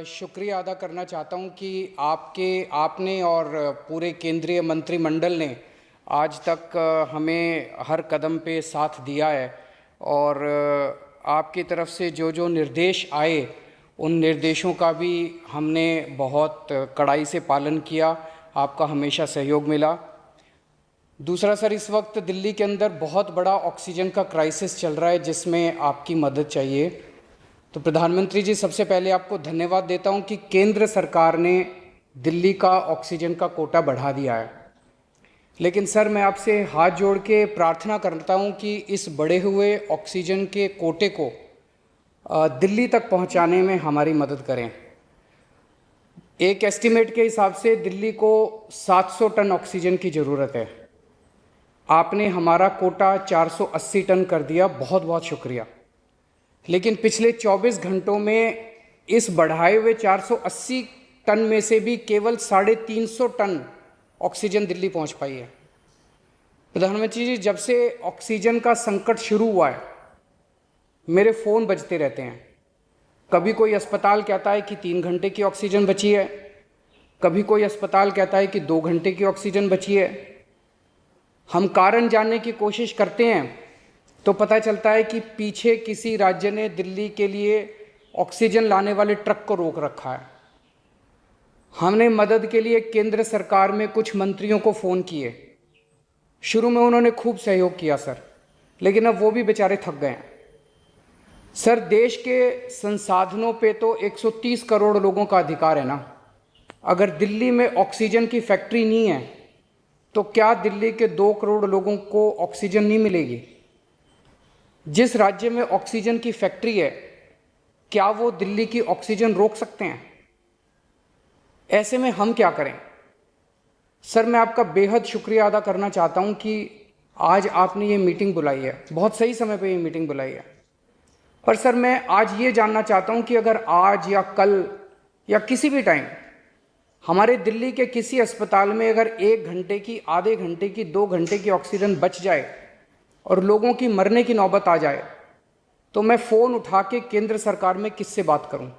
शुक्रिया अदा करना चाहता हूं कि आपने और पूरे केंद्रीय मंत्रिमंडल ने आज तक हमें हर कदम पे साथ दिया है और आपकी तरफ से जो जो निर्देश आए उन निर्देशों का भी हमने बहुत कड़ाई से पालन किया। आपका हमेशा सहयोग मिला। दूसरा सर, इस वक्त दिल्ली के अंदर बहुत बड़ा ऑक्सीजन का क्राइसिस चल रहा है जिसमें आपकी मदद चाहिए। तो प्रधानमंत्री जी, सबसे पहले आपको धन्यवाद देता हूं कि केंद्र सरकार ने दिल्ली का ऑक्सीजन का कोटा बढ़ा दिया है। लेकिन सर, मैं आपसे हाथ जोड़ के प्रार्थना करता हूं कि इस बढ़े हुए ऑक्सीजन के कोटे को दिल्ली तक पहुंचाने में हमारी मदद करें। एक एस्टीमेट के हिसाब से दिल्ली को 700 टन ऑक्सीजन की ज़रूरत है। आपने हमारा कोटा 480 टन कर दिया, बहुत बहुत शुक्रिया। लेकिन पिछले 24 घंटों में इस बढ़ाए हुए 480 टन में से भी केवल 350 टन ऑक्सीजन दिल्ली पहुंच पाई है। प्रधानमंत्री जी, जब से ऑक्सीजन का संकट शुरू हुआ है मेरे फ़ोन बजते रहते हैं। कभी कोई अस्पताल कहता है कि 3 घंटे की ऑक्सीजन बची है, कभी कोई अस्पताल कहता है कि 2 घंटे की ऑक्सीजन बची है। हम कारण जानने की कोशिश करते हैं तो पता चलता है कि पीछे किसी राज्य ने दिल्ली के लिए ऑक्सीजन लाने वाले ट्रक को रोक रखा है। हमने मदद के लिए केंद्र सरकार में कुछ मंत्रियों को फ़ोन किए। शुरू में उन्होंने खूब सहयोग किया सर, लेकिन अब वो भी बेचारे थक गए हैं। सर, देश के संसाधनों पे तो 130 करोड़ लोगों का अधिकार है ना। अगर दिल्ली में ऑक्सीजन की फैक्ट्री नहीं है तो क्या दिल्ली के 2 करोड़ लोगों को ऑक्सीजन नहीं मिलेगी? जिस राज्य में ऑक्सीजन की फैक्ट्री है, क्या वो दिल्ली की ऑक्सीजन रोक सकते हैं? ऐसे में हम क्या करें? सर, मैं आपका बेहद शुक्रिया अदा करना चाहता हूं कि आज आपने ये मीटिंग बुलाई है, बहुत सही समय पे ये मीटिंग बुलाई है। पर सर, मैं आज ये जानना चाहता हूं कि अगर आज या कल या किसी भी टाइम हमारे दिल्ली के किसी अस्पताल में अगर 1 घंटे की, आधे घंटे की, 2 घंटे की ऑक्सीजन बच जाए और लोगों की मरने की नौबत आ जाए तो मैं फ़ोन उठा के केंद्र सरकार में किससे बात करूं?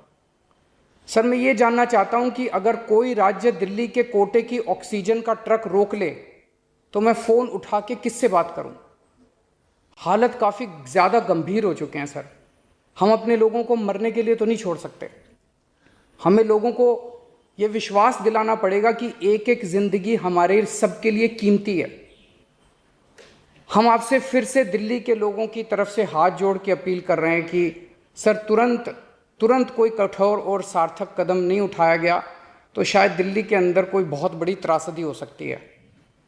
सर, मैं ये जानना चाहता हूं कि अगर कोई राज्य दिल्ली के कोटे की ऑक्सीजन का ट्रक रोक ले तो मैं फ़ोन उठा के किससे बात करूं? हालत काफ़ी ज़्यादा गंभीर हो चुके हैं सर। हम अपने लोगों को मरने के लिए तो नहीं छोड़ सकते। हमें लोगों को ये विश्वास दिलाना पड़ेगा कि एक एक ज़िंदगी हमारे सबके लिए कीमती है। हम आपसे फिर से दिल्ली के लोगों की तरफ से हाथ जोड़ के अपील कर रहे हैं कि सर, तुरंत कोई कठोर और सार्थक कदम नहीं उठाया गया तो शायद दिल्ली के अंदर कोई बहुत बड़ी त्रासदी हो सकती है।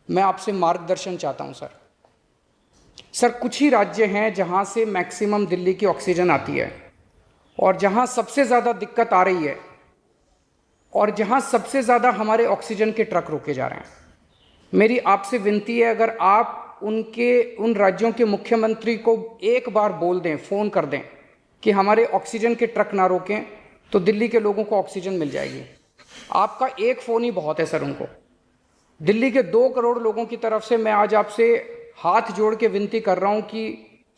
मैं आपसे मार्गदर्शन चाहता हूं सर। कुछ ही राज्य हैं जहां से मैक्सिमम दिल्ली की ऑक्सीजन आती है और जहां सबसे ज़्यादा दिक्कत आ रही है और जहां सबसे ज़्यादा हमारे ऑक्सीजन के ट्रक रोके जा रहे हैं। मेरी आपसे विनती है, अगर आप उन राज्यों के मुख्यमंत्री को एक बार बोल दें, फ़ोन कर दें कि हमारे ऑक्सीजन के ट्रक ना रोकें तो दिल्ली के लोगों को ऑक्सीजन मिल जाएगी। आपका एक फ़ोन ही बहुत है सर उनको। दिल्ली के 2 करोड़ लोगों की तरफ से मैं आज आपसे हाथ जोड़ के विनती कर रहा हूं कि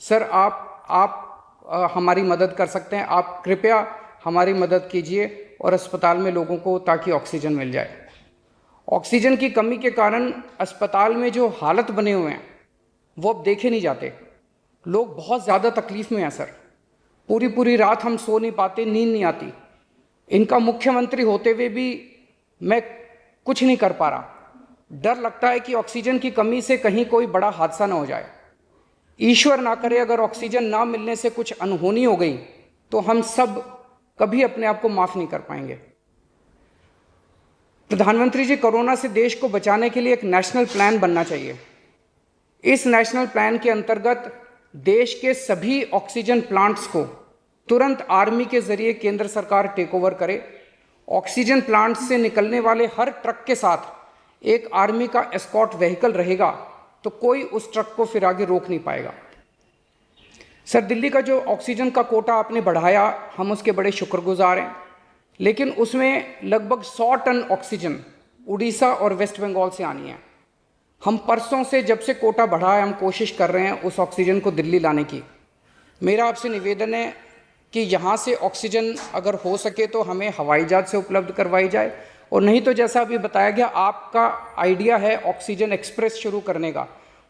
सर, आप हमारी मदद कर सकते हैं। आप कृपया हमारी मदद कीजिए और अस्पताल में लोगों को ताकि ऑक्सीजन मिल जाए। ऑक्सीजन की कमी के कारण अस्पताल में जो हालत बने हुए हैं वो अब देखे नहीं जाते। लोग बहुत ज़्यादा तकलीफ़ में हैं सर। पूरी रात हम सो नहीं पाते, नींद नहीं आती। इनका मुख्यमंत्री होते हुए भी मैं कुछ नहीं कर पा रहा। डर लगता है कि ऑक्सीजन की कमी से कहीं कोई बड़ा हादसा ना हो जाए। ईश्वर ना करे अगर ऑक्सीजन ना मिलने से कुछ अनहोनी हो गई तो हम सब कभी अपने आप को माफ़ नहीं कर पाएंगे। प्रधानमंत्री जी, कोरोना से देश को बचाने के लिए एक नेशनल प्लान बनना चाहिए। इस नेशनल प्लान के अंतर्गत देश के सभी ऑक्सीजन प्लांट्स को तुरंत आर्मी के जरिए केंद्र सरकार टेक ओवर करे। ऑक्सीजन प्लांट्स से निकलने वाले हर ट्रक के साथ एक आर्मी का एस्कॉर्ट व्हीकल रहेगा तो कोई उस ट्रक को फिर आगे रोक नहीं पाएगा। सर, दिल्ली का जो ऑक्सीजन का कोटा आपने बढ़ाया, हम उसके बड़े शुक्रगुजार हैं। लेकिन उसमें लगभग 100 टन ऑक्सीजन उड़ीसा और वेस्ट बंगाल से आनी है। हम परसों से, जब से कोटा बढ़ा है, हम कोशिश कर रहे हैं उस ऑक्सीजन को दिल्ली लाने की। मेरा आपसे निवेदन है कि यहाँ से ऑक्सीजन अगर हो सके तो हमें हवाई जहाज से उपलब्ध करवाई जाए, और नहीं तो जैसा अभी बताया गया आपका आइडिया है ऑक्सीजन एक्सप्रेस शुरू करने का,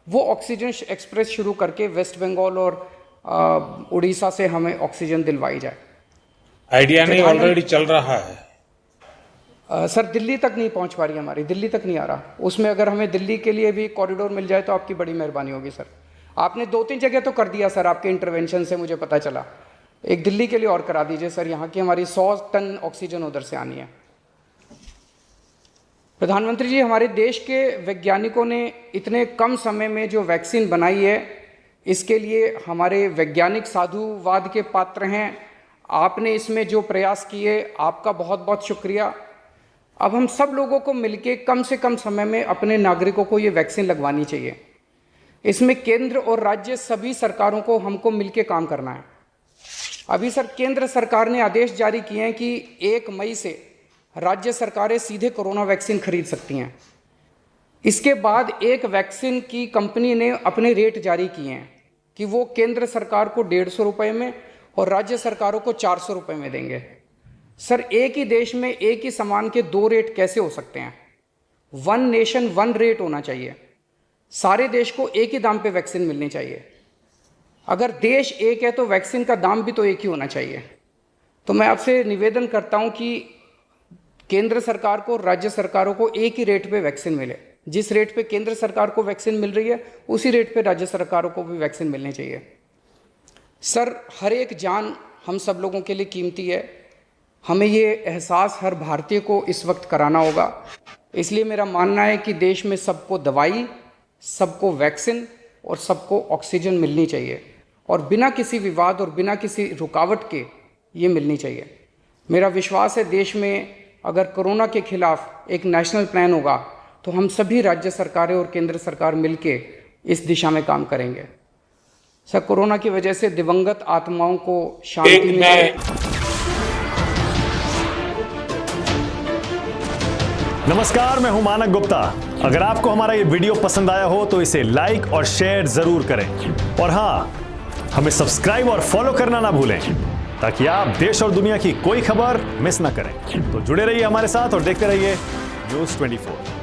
वो ऑक्सीजन एक्सप्रेस शुरू करके वेस्ट बंगाल और उड़ीसा से हमें ऑक्सीजन दिलवाई जाए। आइडिया नहीं, ऑलरेडी चल रहा है। सर दिल्ली तक नहीं पहुंच पा रही, हमारी दिल्ली तक नहीं आ रहा। उसमें अगर हमें दिल्ली के लिए भी कॉरिडोर मिल जाए तो आपकी बड़ी मेहरबानी होगी सर। आपने 2-3 जगह तो कर दिया सर, आपके इंटरवेंशन से मुझे पता चला। एक दिल्ली के लिए और करा दीजिए सर, यहाँ की हमारी 100 टन ऑक्सीजन उधर से आनी है। प्रधानमंत्री जी, हमारे देश के वैज्ञानिकों ने इतने कम समय में जो वैक्सीन बनाई है, इसके लिए हमारे वैज्ञानिक साधुवाद के पात्र हैं। आपने इसमें जो प्रयास किए, आपका बहुत बहुत शुक्रिया। अब हम सब लोगों को मिलके कम से कम समय में अपने नागरिकों को ये वैक्सीन लगवानी चाहिए। इसमें केंद्र और राज्य सभी सरकारों को हमको मिलके काम करना है। अभी सर केंद्र सरकार ने आदेश जारी किए हैं कि 1 मई से राज्य सरकारें सीधे कोरोना वैक्सीन खरीद सकती हैं। इसके बाद एक वैक्सीन की कंपनी ने अपने रेट जारी किए हैं कि वो केंद्र सरकार को 150 रुपये में और राज्य सरकारों को 400 रुपये में देंगे। सर एक ही देश में एक ही सामान के 2 रेट कैसे हो सकते हैं? 1 नेशन 1 रेट होना चाहिए। सारे देश को एक ही दाम पे वैक्सीन मिलनी चाहिए। अगर देश एक है तो वैक्सीन का दाम भी तो एक ही होना चाहिए। तो मैं आपसे निवेदन करता हूं कि केंद्र सरकार को, राज्य सरकारों को एक ही रेट पे वैक्सीन मिले। जिस रेट पे केंद्र सरकार को वैक्सीन मिल रही है, उसी रेट पे राज्य सरकारों को भी वैक्सीन मिलनी चाहिए। सर हर एक जान हम सब लोगों के लिए कीमती है। हमें ये एहसास हर भारतीय को इस वक्त कराना होगा। इसलिए मेरा मानना है कि देश में सबको दवाई, सबको वैक्सीन और सबको ऑक्सीजन मिलनी चाहिए, और बिना किसी विवाद और बिना किसी रुकावट के ये मिलनी चाहिए। मेरा विश्वास है देश में अगर कोरोना के खिलाफ एक नेशनल प्लान होगा तो हम सभी राज्य सरकारें और केंद्र सरकार मिलके इस दिशा में काम करेंगे। सर कोरोना की वजह से दिवंगत आत्माओं को शांति मिले। नमस्कार, मैं हूं मानक गुप्ता। अगर आपको हमारा ये वीडियो पसंद आया हो तो इसे लाइक और शेयर जरूर करें, और हाँ, हमें सब्सक्राइब और फॉलो करना ना भूलें ताकि आप देश और दुनिया की कोई खबर मिस ना करें। तो जुड़े रहिए हमारे साथ और देखते रहिए News 24।